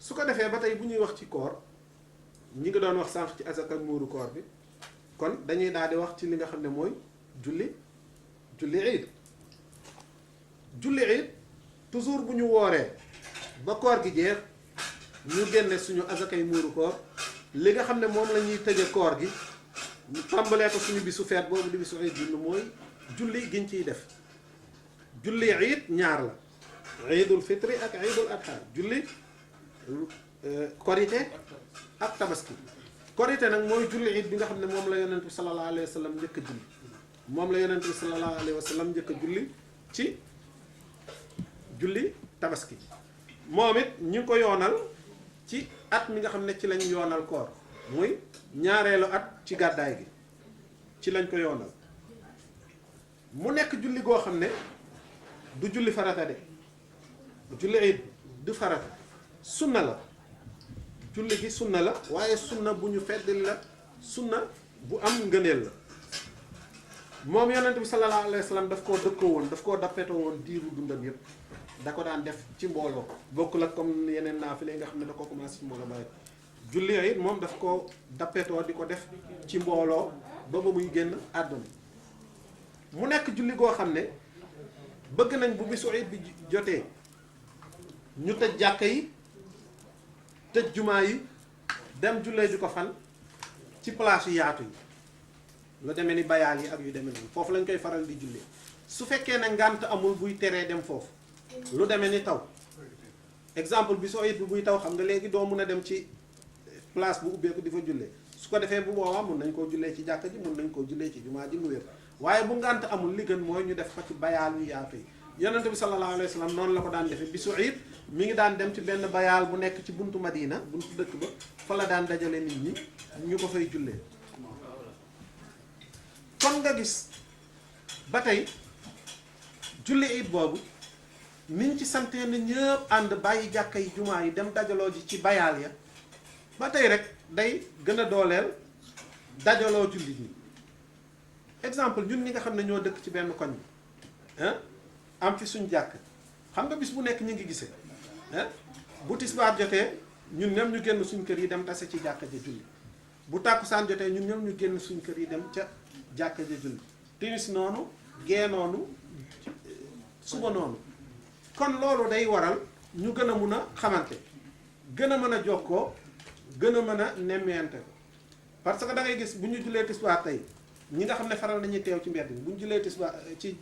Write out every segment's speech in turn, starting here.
su ko defee ba tey bu ñuy wax ci koor ñi ngi doon wax sànq ci azaka ak muuru koor bi kon dañuy daal di wax ci li nga xam ne mooy julli iid julli iid toujours bu ñu wooree ba koor gi jeex ñu génne suñu azakay muuru koor li nga xam ne moom la ñuy tëje koor gi ñu tàmbalee ko suñu bisu feet boobu di bisu iid bi mooy julli giñ ciy def julli iid ñaar la iidul fitri ak iidul adha julli korite ak tabaski korite nag mooy julli iid bi nga xam ne moom la yonent bi sallallahu alayhi wa sallam njëkk a julli moom la yonent bi sallallahu alayhi wa sallam njëkk a julli ci julli tabaski moom it ñu ngi ko yoonal ci at mi nga xam ne ci lañ yoonal koor muy ñaareelu at ci gàddaay gi ci lañ ko yoonal mu nekk julli goo xam ne du julli farata de julli iid du farata sunna la julli gi sunna la waaye sunna bu ñu feddali la sunna bu am ngëneel la moom yonent bi sallallahu alayhi wa sallam daf koo dëkkoo woon daf koo dappetoo woon diiru dundam yépp da ko daan def ci mbooloo bokkul ak comme yeneen naafile nga xam ne da ko commencé ci mbooloo bàyyi julli it moom daf ko dappetoo di ko def ci mbooloo ba muy génn àdduna mu nekk julli goo xam ne bëgg nañ bu bisu iid bi jotee ñu tëj jàkka yi tëj jumaa yi dem jullee ji ko fan ci place yu yaatu yi lu demee ni bayaal yi ak yu demee noonu foofu lañ koy faral di jullee su fekkee ne ngànt amul buy teree dem foofu lu demee ni taw exemple bi soo it bi buy taw xam nga léegi doo mun a dem ci place bu ubbeeku di fa jullee su ko defee bu boobaa mun nañ koo jullee ci jàkka ji mun nañ koo jullee ci jumaa ji mu wér waaye bu ngànt amul li gën mooy ñu def ko ci bayaal yu yaatu yi yonente bi sallallahu alayhi wa sallam noonu la ko daan defee bisu iid mi ngi daan dem ci benn bayaal bu nekk ci buntu Madina buntu dëkk ba fa la daan dajale nit ñi ñu ko fay jullee kon nga gis ba tey julli iid boobu niñ ci santee na ñëpp ànd bàyyi jàkka yi jumaa yi dem dajaloo ji ci bayaal ya ba tey rek day gën a dooleel dajaloo julli ñi exemple ñun ñi nga xam ne ñoo dëkk ci benn koñ bi am fi suñ jàkk xam nga bis bu nekk ñu ngi gisee bu tisbaar jotee ñun ñëpp ñu génn suñ kër yi dem tase ci jàkka ja julli bu tàkkusaan jotee ñun ñëpp ñu génn suñ kër yi dem ca jàkka ja julli timis noonu gee noonu suba noonu kon loolu day waral ñu gën a mun a xamante gën a mën a jokkoo gën a mën a nemmeente ko parce que da ngay gis bu ñu jullee tisbaar tey ñi nga xam ne faral nañuy teew ci mbedd bi bu ñu jullee tisbaar ci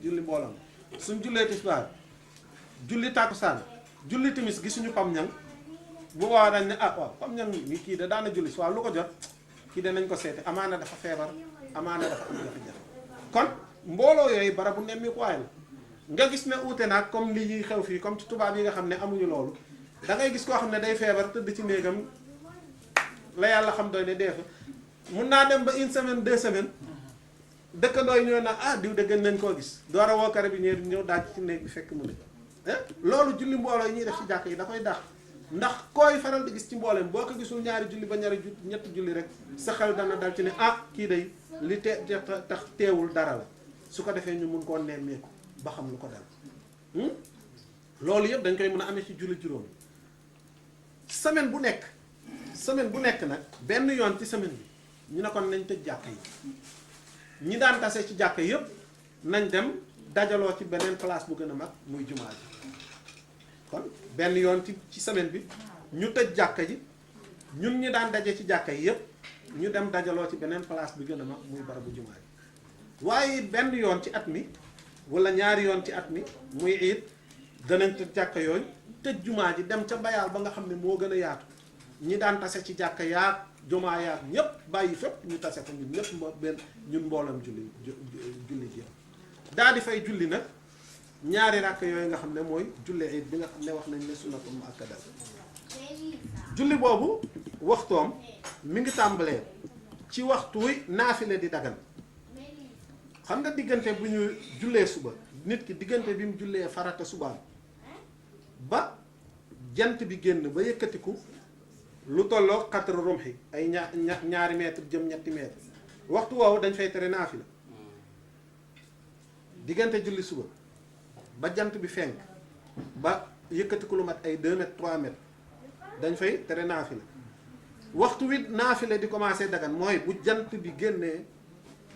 julli mbooloo suñ jullee tisbaar julli tàkkusaan julli timis gisuñu pam ñang bu boobaa dañ ne ah waaw pam ñang mi kii da daana julli si waaw lu ko jot kii de nañ ko seete amaana dafa feebar amaana dafa am jafe-jafe kon mbooloo yooyu bara bu nemmi ko waay la nga gis ne uute naag comme li ñuy xew fii comme ci tubaab yi nga xam ne amuñu loolu da ngay gis koo xam ne day feebar tëdd ci néegam la yàlla xam doy ne dee fa mun naa dem ba une semaine 2 semaines dëkkandoo yi ñëw na ah diw de gën nañ koo gis door a woo carabinieri ñëw daaj ci néeg bi fekk mu ne loolu julli mbooloo yi ñuy def ci jàkk yi da koy dàq ndax koy faral di gis ci mbooleem boo ko gisul ñaari julli ba ñetti julli rek sa xel dana dal ci ne ah kii day li tax teewul dara la su ko defee ñu mun koo nemmeeku ba xam lu ko dal loolu yëpp dañ koy mën a amee ci julli juróom semaine bu nekk nag benn yoon ci semaine bi ñu ne kon nañ tëj jàkk yi ñi daan tase ci jàkk yëpp nañ dem dajaloo ci beneen place bu gën a mag muy jumaa ji kon benn yoon ci semaine bi ñu tëj jàkk ji ñun ñi daan daje ci jàkk yi yëpp ñu dem dajaloo ci beneen place bi gën a mag muy barabu jumaa ji waaye benn yoon ci at mi wala ñaari yoon ci at mi muy iid danañ tëj jàkk yooyu tëj jumaa ji dem ca bayaal ba nga xam ne moo gën a yaatu ñi daan tase ci jàkk yaag jumaa yaag ñépp bàyyi fépp ñu tase ko ñun ñépp ñun mboolam julli ji daal di fay julli nag ñaari ràkk yooyu nga xam ne mooy julli iid bi nga xam ne wax nañ ne sunnatul muakkada julli boobu waxtoom mi ngi tàmbalee ci waxtuy naafile di dagan xam nga diggante bu ñu jullee suba nit ki diggante bi mu jullee farata subaam ba jant bi génn ba yëkkatiku lu tolloo xatru rumxi ay ñaari mètre jëm ñetti mètre waxtu woowu dañ fay tere naafila diggante julli suba ba jant bi fenk ba yëkkatiku lu mat ay 2 mètres 3 mètres dañ fay tere naafila waxtu wi naafila di commencé dagan mooy bu jant bi génnee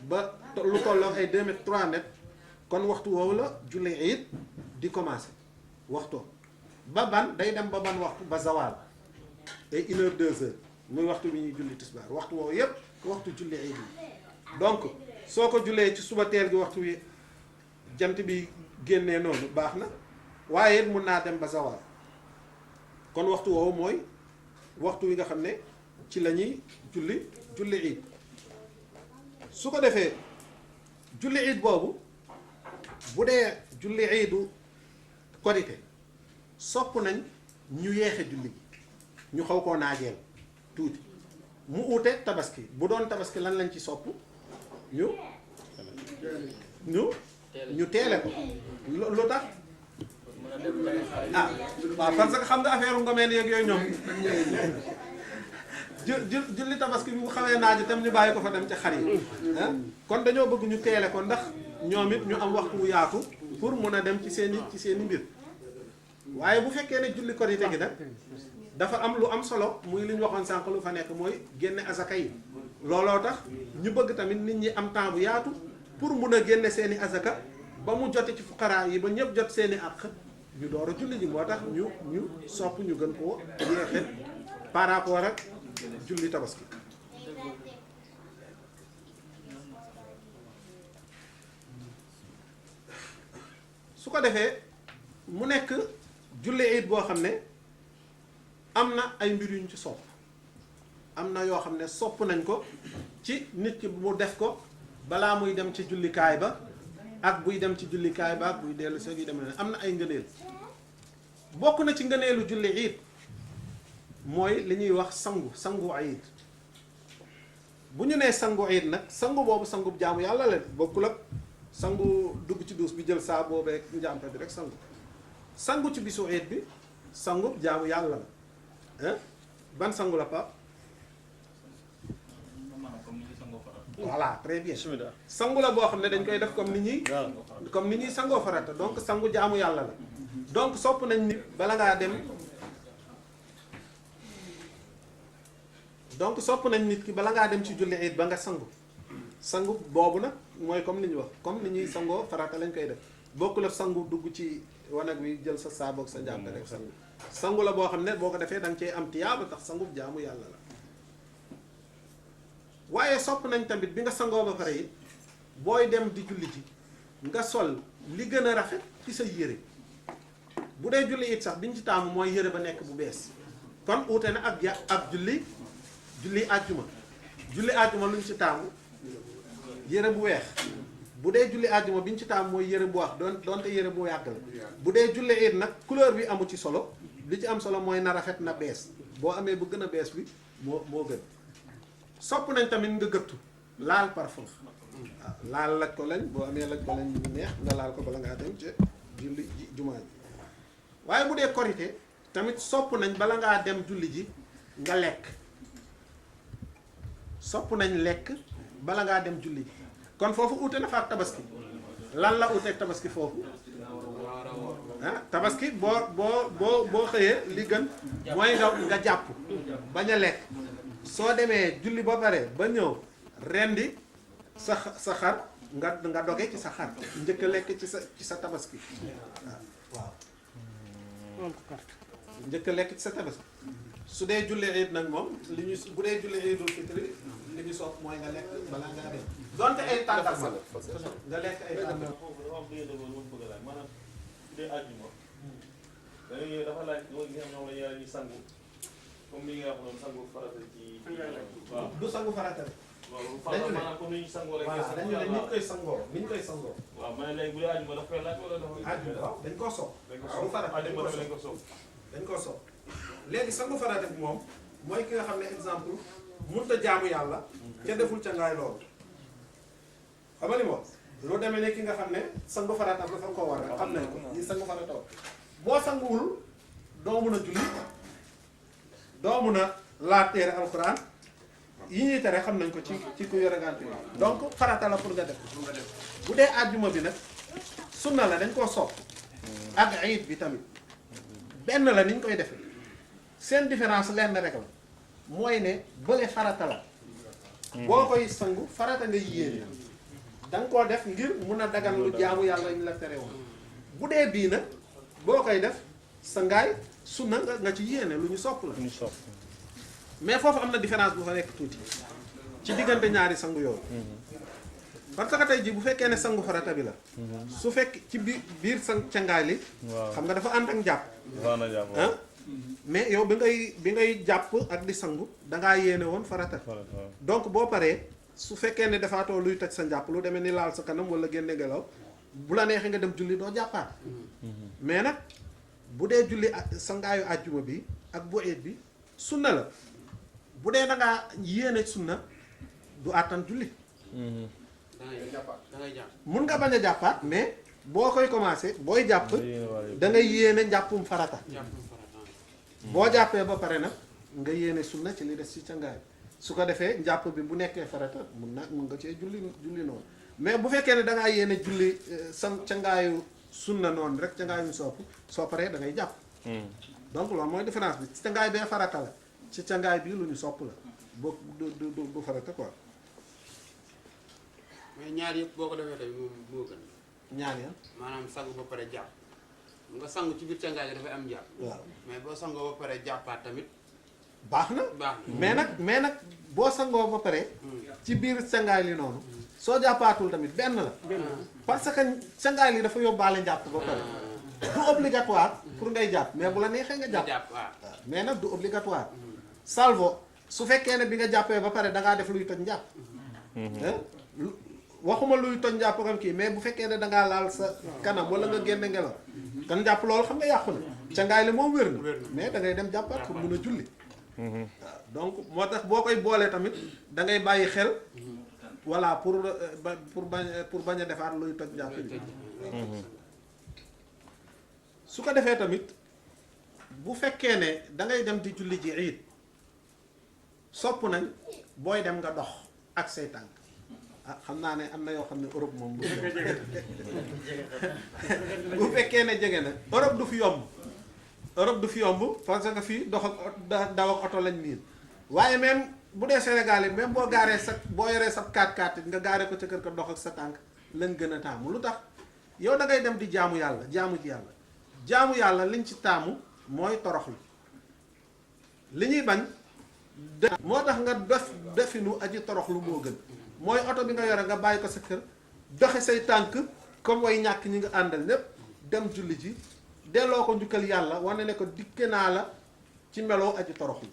ba lu tolloo ay 2 mètres 3 mètres kon waxtu woowu la julli iid di commencé waxtoo ba ban day dem ba ban waxtu ba zawal ay 1 heure 2 heures muy waxtu bi ñuy julli tisbaar waxtu woowu yépp waxtu julli iid yi donc soo ko jullee ci suba teel gi waxtu wi jant bi génnee noonu baax na waaye it mun naa dem ba zawal kon waxtu woowu mooy waxtu wi nga xam ne ci la ñuy julli iid su ko defee julli iid boobu bu dee julli iidu korite sopp nañ ñu yeexe julli gi ñu xaw koo naajeel tuuti mu uute tabaski bu doon tabaski lan lañ ci sopp ñu teele ko lu tax ah waaw parce que xam nga affaire ngomeen yeeg yooyu ñoom julli tabaski bi bu xawee naaj tam ñu bàyyi ko fa dem ci xar yi kon dañoo bëgg ñu teele ko ndax ñoom it ñu am waxtu wu yaatu pour mun a dem ci seeni mbir waaye bu fekkee ne julli korite gi nag dafa am lu am solo muy li ñu waxoon sànq lu fa nekk mooy génne azaka yi looloo tax ñu bëgg tamit nit ñi am temps bu yaatu pour mun a génne seeni azaka ba mu jote ci fuqaraa yi ba ñëpp jot seeni àq ñu door a julli ji moo tax ñu sopp ñu gën koo yeexe par rapport ak julli tabaski su ko defee mu nekk julli iid boo xam ne am na ay mbir yuñ ci sopp am na yoo xam ne sopp nañ ko ci nit ki mu def ko balaa muy dem ci jullikaay ba ak buy dem ci jullikaay ba ak buy dellu see yu demee am na ay ngëneel bokk na ci ngëneelu julli iid mooy li ñuy wax sangu iid bu ñu nee sangu iid nag sangu boobu sangu jaamu yàlla la bokkul ak sangu dugg ci duus bi jël saa boobee njàmpe bi rek sangu ci bisu iid bi sangu jaamu yàlla la ban sangu la pa voilà très bien sangu la boo xam ne dañ koy def comme ni ñuy sangoo farata donc sangu jaamu yàlla la donc sopp nañ nit bala ngaa dem donc sopp nañ nit ki bala ngaa dem ci julli iid ba nga sangu boobu nag mooy comme li ñu wax comme ni ñuy sangoo farata lañ koy def bokkul ak sangu dugg ci wanag wi jël sa saaboog sa njàmpe rek sangu la boo xam ne boo ko defee da nga cee am tiyaaba tax sangu jaamu yàlla la waaye sopp nañ tamit bi nga sangoo ba pare it booy dem di julli ji nga sol li gën a rafet ci sa yére bu dee julli it sax biñ ci taamu mooy yére ba nekk bu bees kon uute na ak julli àjjuma luñ ci taamu yére bu weex bu dee julli àjjuma biñ ci taamu mooy yére bu wax doonte yére bu yàgg la bu dee julli it nag couleur bi amu ci solo li ci am solo mooy na rafet na bees boo amee bu gën a bees bi moo gën sopp nañ tamit nga gëttu laal parfum waaw laal laj ko lañ boo amee laj ko lañ ñu neex nga laal ko bala ngaa dem ci julli jumaa ji waaye bu dee korite tamit sopp nañ bala ngaa dem julli ji nga lekk sopp nañ lekk bala ngaa dem julli ji kon foofu uute na fa ak tabaski lan la uuteeg tabaski foofu tabaski boo xëyee li gën mooy nga jàpp bañ a lekk soo demee julli ba pare ba ñëw rendi sa xar nga doge ci sa xar njëkk a lekk ci sa tabaski waaw njëkk a lekk ci sa tabaski su dee julli iid nag moom bu dee julli iidul fitri li ñu sopp mooy nga lekk balaa ngaa dem donte ay tàngal ma nga lekk ay tàngal maanaam su dee àjjuma dañuy dafa laaj ñoo ngi xam ñoom la ñuy sangu comme ni nga wax noonu sangu farata ci waaw du sangu farata dañu ne maanaam comme ni ñu sangoo rek dañu ne ni ñu koy sangoo waaw ma ne léegi bu dee àjjuma dafa koy laaj wala dafa àjjuma waaw dañ koo sopp sangu farata àjjuma dañ ko sopp dañ koo sopp léegi sangu farata bi moom mooy ki nga xam ne exemple mënut a jaamu yàlla ca deful ca ngaay loolu xam nga li moom loo demee ne ki nga xam ne sangu farata dafa ko war a xam nañ ko ñi sangu farata boo sanguwul doo mun a julli doo mun a laat téere alxuraan yi ñuy tere xam nañ ko ci ku yore ngànt yi donc farata la pour nga def bu dee àjjuma bi nag sunna la dañ koo sopp ak iid bi tamit benn la niñ koy defee seen différence lenn rek la mooy ne bële farata la boo koy sangu farata nga yéene da nga koo def ngir mun a dagan lu jaamu yàlla ñu la tere woon bu dee bii nag boo koy def sangaay sunna nga ci yéene lu ñu sopp la mais foofu am na différence bu fa nekk tuuti ci diggante ñaari sangu yooyu parce que tey ji bu fekkee ne sangu farata bi la su fekk ci biir sang cangaay li xam nga dafa ànd ak njàpp ah mais yow bi ngay jàpp ak di sangu dangaa yéene woon farata donc boo paree su fekkee ne dafaatoo luy toj sa njàpp lu demee ni laal sa kanam wala génne ngelaw bu la neexee nga dem julli doo jàppaat mais nag bu dee julli sangaayu àjjuma bi ak bu eet bi sunna la bu dee da ngaa yéene sunna du àttan julli mun nga bañ a jàppaat mais boo koy commencé booy jàpp da ngay yéene njàppum farata boo jàppee ba pare nag nga yéene sunna ci li des ci cangaay su ko defee njàpp bi bu nekkee farata mun nga cee julli noonu mais bu fekkee ne da ngaa yéene julli cangaayu sunna noonu rek cangaayu soo paree da ngay jàpp donc loolu mooy différence bi ci cangaay bee farata la ci cangaay bii lu ñu sopp la boo du farata quoi mais ñaar yëpp boo ko defee tamit moom moo gën ñaar ya maanaam sangu ba pare jàpp nga sangu ci biir cangaay gi dafay am jàpp waaw mais boo sangoo ba pare jàppaat tamit baax na mais nag boo sangoo ba pare ci biir cangaay li noonu soo jàppaatul tamit benn la parce que cangaay li dafa yóbbaale njàpp ba pare du obligatoire pour ngay jàpp mais bu la neexee nga jàpp waaw mais nag du obligatoire salvo su fekkee ne bi nga jàppee ba pare da ngaa def luy toj njàpp waxuma luy toj njàpp kam kii mais bu fekkee ne da ngaa laal sa kanam wala nga génne ngelaw kan jàpp loolu xam nga yàqu na cangaay li moom wér na mais da ngay dem jàppaat pour mun a julli waaw donc moo tax boo koy boolee tamit da ngay bàyyi xel voilà pour bañ a defaat luy toj njàpp bi su ko defee tamit bu fekkee ne da ngay dem di julli ji iid sopp nañ booy dem nga dox ak say tànk ah xam naa ne am na yoo xam ne Europe moom bu fekkee ne jege na Europe du fi yomb parce que fii dox ak daw ak oto lañ miin waaye même bu dee Sénégal yi même boo yoree sa 4x4 nga gaaree ko ca kër ka dox ak sa tànk lañ gën a taamu lu tax yow da ngay dem di jaamu yàlla liñ ci taamu mooy toroxlu li ñuy bañ moo tax nga definu aji toroxlu moo gën mooy oto bi nga yore nga bàyyi ko sa kër doxe say tànk comme way ñàkk ñi nga àndal ñépp dem julli ji delloo ko njukkal yàlla wane ne ko dikke naa la ci meloo aji toroxlu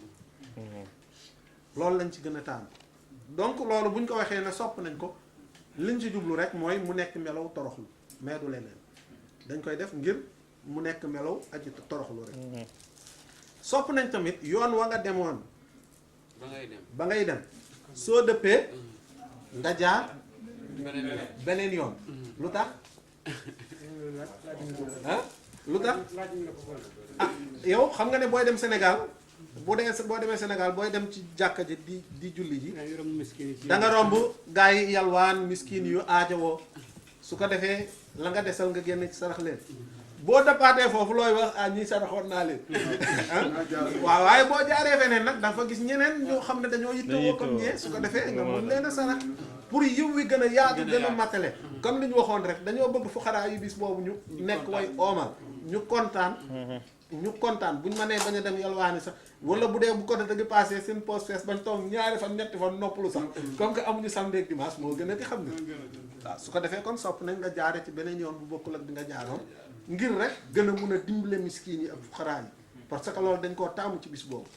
loolu lañ ci gën a taamu donc loolu buñ ko waxee ne sopp nañ ko liñ ci jublu rek mooy mu nekk melaw toroxlu mais du leneen dañ koy def ngir mu nekk melaw aji toroxlu rek sopp nañ tamit yoon wa nga demoon ba ngay dem soo dëppee nga jaar beneen yoon lu tax ah lu tax ah yow xam nga ne booy dem Sénégal boo demee Sénégal booy dem ci jàkka ji di julli ji da nga romb gaa yi yalwaan miskin yu aajowoo su ko defee la nga desal nga génn ci sarax leen boo dëppaatee foofu looy wax ah ñii saraxoon naa leen waaw waaye boo jaaree feneen nag dafa gis ñeneen ñoo xam ne dañoo yittewoo comme ñee su ko defee nga mun leen a sarax pour yiw wi gën a yaatu gën a matale comme li ñu waxoon rek dañoo bëgg fuqaraa yu bis boobu ñu nekk way oomal ñu kontaan buñ mënee bañ a dem yalwaani sax wala bu dee bu côté gi passé seen poste fees bañ toog ñaari fan ñetti fan noppalu sax comme que amuñu samedi ak dimanche moo gën a di xam ne waaw su ko defee kon sopp nañ nga jaare ci beneen yoon bu bokkul ak di nga jaaroon ngir rek gën a mun a dimbale miskiin yi ak fuqaraa yi parce que loolu dañ koo taamu ci bis boobu